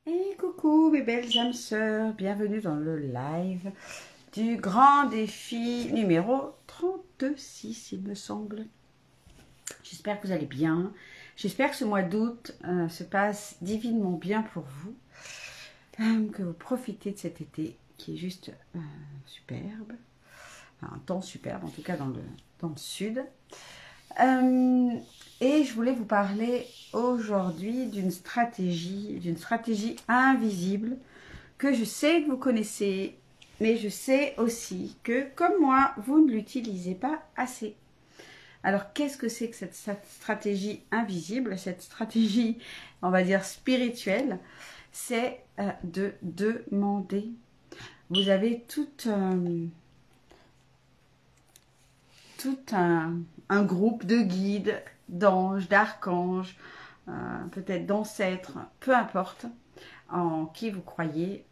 Et coucou mes belles âmes sœurs, bienvenue dans le live du grand défi numéro 36 il me semble. J'espère que vous allez bien, j'espère que ce mois d'août se passe divinement bien pour vous, que vous profitez de cet été qui est juste superbe, enfin, un temps superbe en tout cas dans le sud. Et je voulais vous parler aujourd'hui d'une stratégie invisible que je sais que vous connaissez, mais je sais aussi que, comme moi, vous ne l'utilisez pas assez. Alors, qu'est-ce que c'est que cette stratégie invisible, cette stratégie, on va dire, spirituelle? C'est de demander. Vous avez tout un groupe de guides, d'anges, d'archanges, peut-être d'ancêtres, peu importe en qui vous croyez,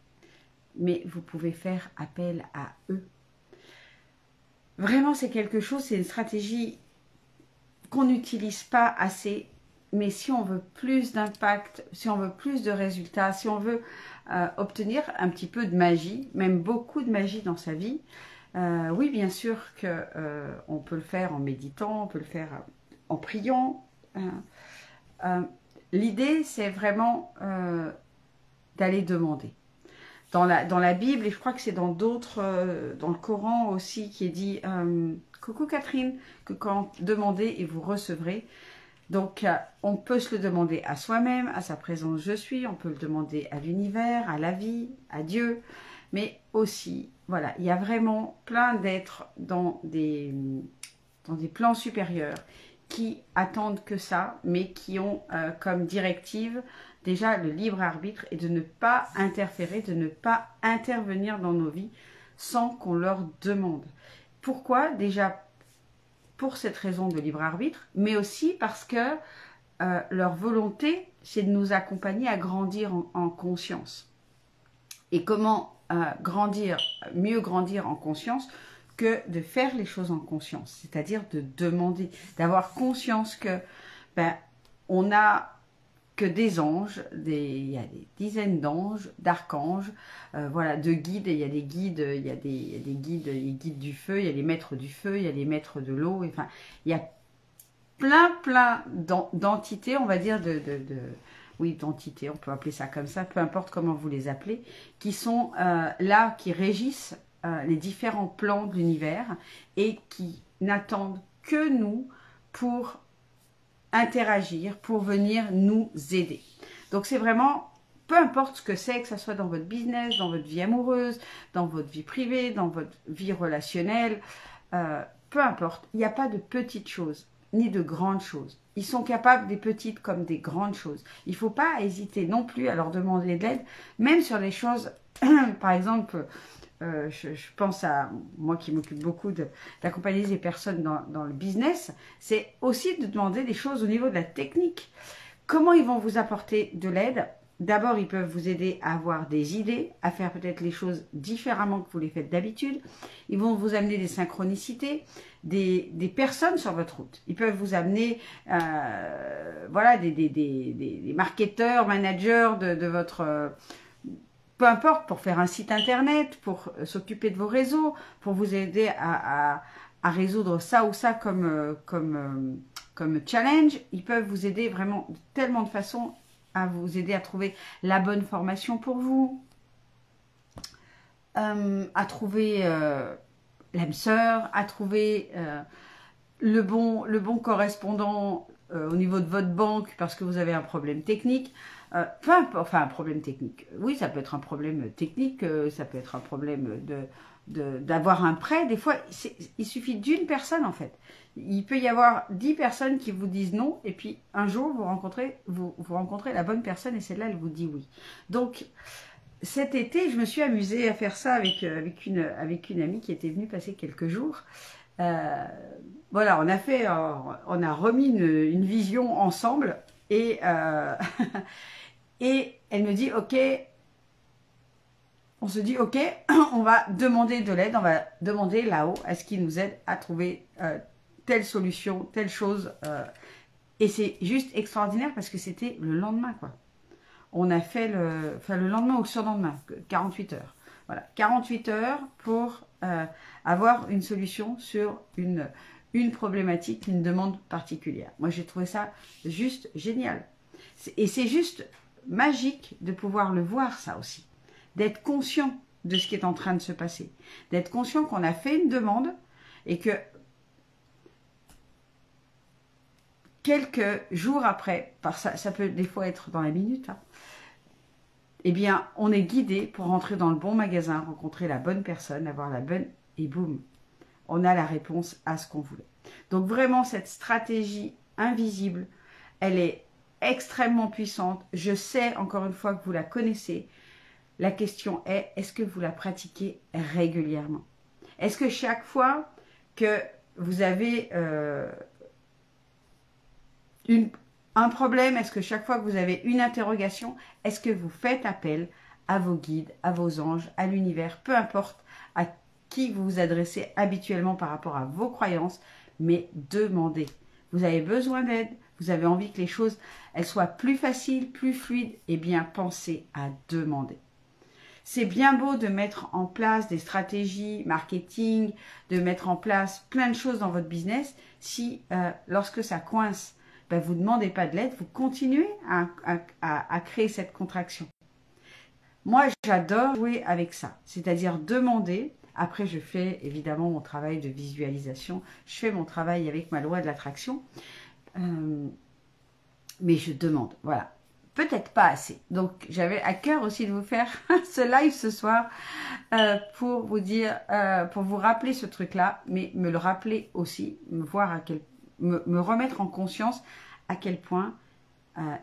mais vous pouvez faire appel à eux. Vraiment, c'est quelque chose, c'est une stratégie qu'on n'utilise pas assez, mais si on veut plus d'impact, si on veut plus de résultats, si on veut obtenir un petit peu de magie, même beaucoup de magie dans sa vie, oui, bien sûr que on peut le faire en méditant, on peut le faire en priant. L'idée, c'est vraiment d'aller demander. Dans la Bible, et je crois que c'est dans d'autres, dans le Coran aussi, qui est dit coucou Catherine, que quand demandez et vous recevrez. Donc, on peut se le demander à soi-même, à sa présence je suis, on peut le demander à l'univers, à la vie, à Dieu, mais aussi, voilà, il y a vraiment plein d'êtres dans des plans supérieurs qui attendent que ça, mais qui ont comme directive déjà le libre arbitre et de ne pas interférer, de ne pas intervenir dans nos vies sans qu'on leur demande. Pourquoi? Déjà pour cette raison de libre arbitre, mais aussi parce que leur volonté, c'est de nous accompagner à grandir en conscience. Et comment grandir, mieux grandir en conscience que de faire les choses en conscience, c'est-à-dire de demander, d'avoir conscience que on n'a que des anges, il y a des dizaines d'anges, d'archanges, voilà, de guides, il y a des guides, il y a des guides, les guides du feu, il y a les maîtres du feu, il y a les maîtres de l'eau, enfin, il y a plein d'entités, on va dire, oui, d'entités, on peut appeler ça comme ça, peu importe comment vous les appelez, qui sont là, qui régissent les différents plans de l'univers et qui n'attendent que nous pour interagir, pour venir nous aider. Donc c'est vraiment, peu importe ce que c'est, que ce soit dans votre business, dans votre vie amoureuse, dans votre vie privée, dans votre vie relationnelle, peu importe, il n'y a pas de petites choses, ni de grandes choses. Ils sont capables des petites comme des grandes choses. Il ne faut pas hésiter non plus à leur demander de l'aide, même sur les choses, par exemple, je pense à moi qui m'occupe beaucoup d'accompagner les personnes dans le business, c'est aussi de demander des choses au niveau de la technique. Comment ils vont vous apporter de l'aide? D'abord, ils peuvent vous aider à avoir des idées, à faire peut-être les choses différemment que vous les faites d'habitude. Ils vont vous amener des synchronicités, des personnes sur votre route. Ils peuvent vous amener voilà, des marketeurs, managers de votre... peu importe, pour faire un site internet, pour s'occuper de vos réseaux, pour vous aider à résoudre ça ou ça comme challenge. Ils peuvent vous aider vraiment de tellement de façons à vous aider à trouver la bonne formation pour vous, à trouver l'âme sœur, à trouver le bon correspondant au niveau de votre banque parce que vous avez un problème technique. Enfin, un problème technique. Oui, ça peut être un problème technique, ça peut être un problème d'avoir un prêt. Des fois, il suffit d'une personne en fait. Il peut y avoir 10 personnes qui vous disent non, et puis un jour, vous rencontrez la bonne personne et celle-là, elle vous dit oui. Donc, cet été, je me suis amusée à faire ça avec une amie qui était venue passer quelques jours. Voilà, on a remis une vision ensemble et, et elle me dit, ok, on se dit, ok, on va demander de l'aide, on va demander là-haut à ce qu'ils nous aident à trouver telle solution, telle chose. Et c'est juste extraordinaire parce que c'était le lendemain, quoi. on a fait le lendemain ou le surlendemain, 48 heures. Voilà, 48 heures pour avoir une solution sur une problématique, une demande particulière. Moi, j'ai trouvé ça juste génial. Et c'est juste magique de pouvoir le voir, ça aussi. D'être conscient de ce qui est en train de se passer. D'être conscient qu'on a fait une demande et que quelques jours après, ça peut des fois être dans la minute, hein, eh bien, on est guidé pour rentrer dans le bon magasin, rencontrer la bonne personne, avoir la bonne... Et boum, on a la réponse à ce qu'on voulait. Donc vraiment, cette stratégie invisible, elle est extrêmement puissante. Je sais, encore une fois, que vous la connaissez. La question est, est-ce que vous la pratiquez régulièrement? Est-ce que chaque fois que vous avez un problème, est-ce que chaque fois que vous avez une interrogation, est-ce que vous faites appel à vos guides, à vos anges, à l'univers, peu importe à qui vous vous adressez habituellement par rapport à vos croyances, mais demandez. Vous avez besoin d'aide, vous avez envie que les choses elles soient plus faciles, plus fluides, eh bien pensez à demander. C'est bien beau de mettre en place des stratégies marketing, de mettre en place plein de choses dans votre business, si lorsque ça coince, ben, vous ne demandez pas de l'aide, vous continuez à créer cette contraction. Moi, j'adore jouer avec ça, c'est-à-dire demander. Après, je fais évidemment mon travail de visualisation, je fais mon travail avec ma loi de l'attraction, mais je demande, voilà. Peut-être pas assez. Donc, j'avais à cœur aussi de vous faire ce live ce soir pour vous dire, pour vous rappeler ce truc-là, mais me le rappeler aussi, me remettre en conscience à quel point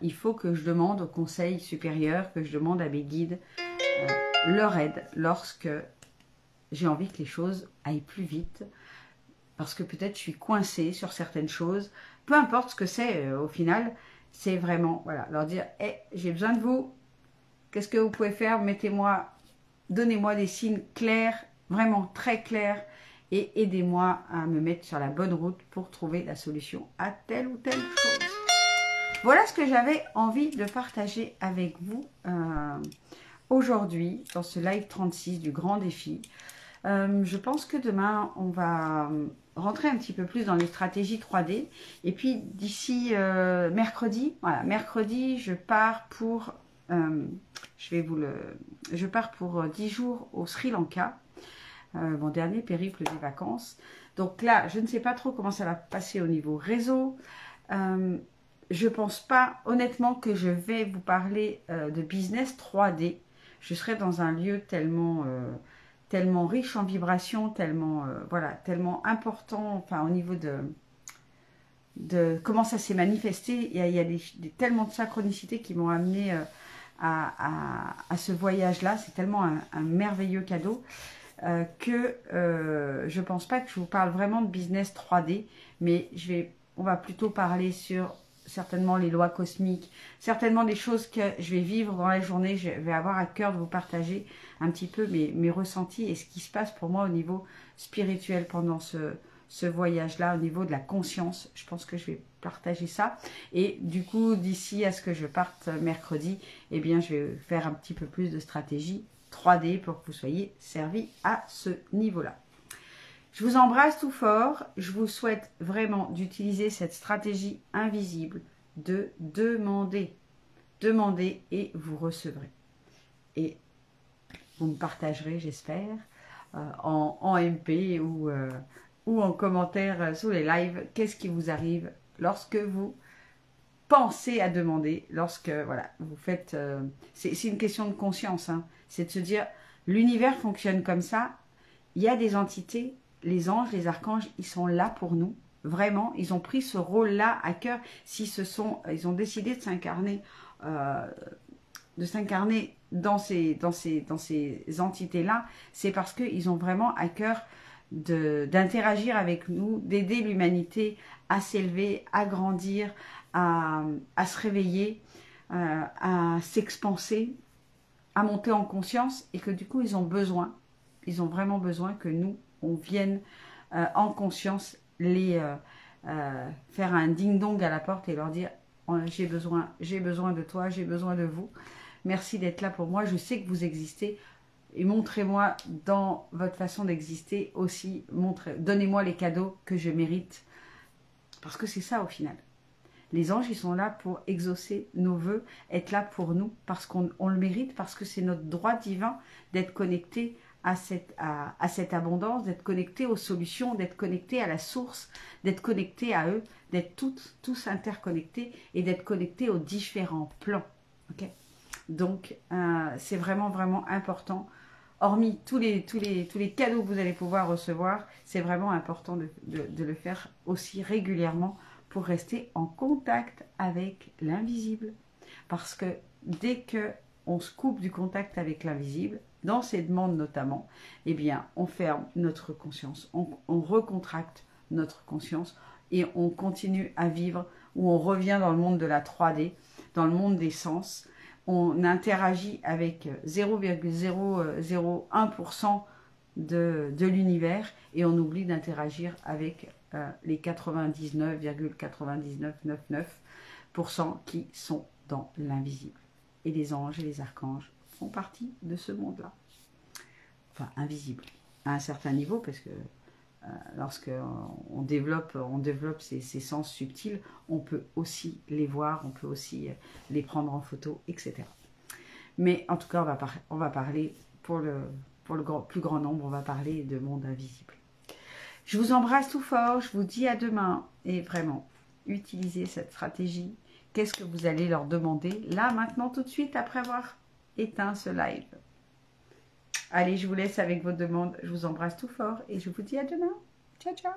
il faut que je demande au conseil supérieur, que je demande à mes guides leur aide lorsque j'ai envie que les choses aillent plus vite, parce que peut-être je suis coincée sur certaines choses, peu importe ce que c'est au final. C'est vraiment, voilà, leur dire, hey, j'ai besoin de vous, qu'est-ce que vous pouvez faire? Mettez-moi, donnez-moi des signes clairs, vraiment très clairs, et aidez-moi à me mettre sur la bonne route pour trouver la solution à telle ou telle chose. Voilà ce que j'avais envie de partager avec vous aujourd'hui, dans ce live 36 du grand défi. Je pense que demain, on va rentrer un petit peu plus dans les stratégies 3D. Et puis, d'ici mercredi, voilà, mercredi, je pars pour, je pars pour 10 jours au Sri Lanka, mon dernier périple des vacances. Donc là, je ne sais pas trop comment ça va passer au niveau réseau. Je pense pas, honnêtement, que je vais vous parler de business 3D. Je serai dans un lieu tellement riche en vibrations, tellement voilà, tellement important, enfin au niveau de comment ça s'est manifesté. Il y a tellement de synchronicités qui m'ont amené à ce voyage-là. C'est tellement un merveilleux cadeau que je pense pas que je vous parle vraiment de business 3D, mais on va plutôt parler sur certainement les lois cosmiques, certainement des choses que je vais vivre dans la journée. Je vais avoir à cœur de vous partager un petit peu mes ressentis et ce qui se passe pour moi au niveau spirituel pendant ce voyage-là, au niveau de la conscience. Je pense que je vais partager ça. Et du coup, d'ici à ce que je parte mercredi, eh bien, je vais faire un petit peu plus de stratégie 3D pour que vous soyez servis à ce niveau-là. Je vous embrasse tout fort. Je vous souhaite vraiment d'utiliser cette stratégie invisible de demander. Demandez et vous recevrez. Et vous me partagerez, j'espère, en MP ou en commentaire sous les lives, qu'est-ce qui vous arrive lorsque vous pensez à demander, lorsque voilà, vous faites... c'est une question de conscience, hein, c'est de se dire, l'univers fonctionne comme ça, il y a des entités, les anges, les archanges, ils sont là pour nous. Vraiment, ils ont pris ce rôle-là à cœur. Ils ont décidé de s'incarner dans ces entités-là, c'est parce qu'ils ont vraiment à cœur d'interagir avec nous, d'aider l'humanité à s'élever, à grandir, à se réveiller, à s'expanser, à monter en conscience, et que du coup, ils ont vraiment besoin que nous, on vienne en conscience faire un ding-dong à la porte et leur dire j'ai besoin de toi, j'ai besoin de vous. Merci d'être là pour moi. Je sais que vous existez. Et montrez-moi dans votre façon d'exister aussi. Donnez-moi les cadeaux que je mérite. Parce que c'est ça au final. Les anges, ils sont là pour exaucer nos vœux, être là pour nous, parce qu'on le mérite, parce que c'est notre droit divin d'être connecté à cette abondance, d'être connecté aux solutions, d'être connecté à la source, d'être connecté à eux, d'être tous interconnectés et d'être connectés aux différents plans. Okay, donc, c'est vraiment, vraiment important. Hormis tous les cadeaux que vous allez pouvoir recevoir, c'est vraiment important de le faire aussi régulièrement pour rester en contact avec l'invisible. Parce que dès qu'on se coupe du contact avec l'invisible, dans ces demandes notamment, eh bien, on ferme notre conscience, on recontracte notre conscience et on continue à vivre, ou on revient dans le monde de la 3D, dans le monde des sens. On interagit avec 0,001% de l'univers et on oublie d'interagir avec les 99,9999% qui sont dans l'invisible. Et les anges et les archanges font partie de ce monde-là. Enfin, invisible, à un certain niveau, parce que lorsque on développe ces sens subtils, on peut aussi les voir, on peut aussi les prendre en photo, etc. Mais en tout cas, on va parler, pour le plus grand nombre, on va parler de monde invisible. Je vous embrasse tout fort, je vous dis à demain, et vraiment, utilisez cette stratégie. Qu'est-ce que vous allez leur demander, là, maintenant, tout de suite, après avoir éteint ce live? Allez, je vous laisse avec vos demandes. Je vous embrasse tout fort et je vous dis à demain. Ciao, ciao.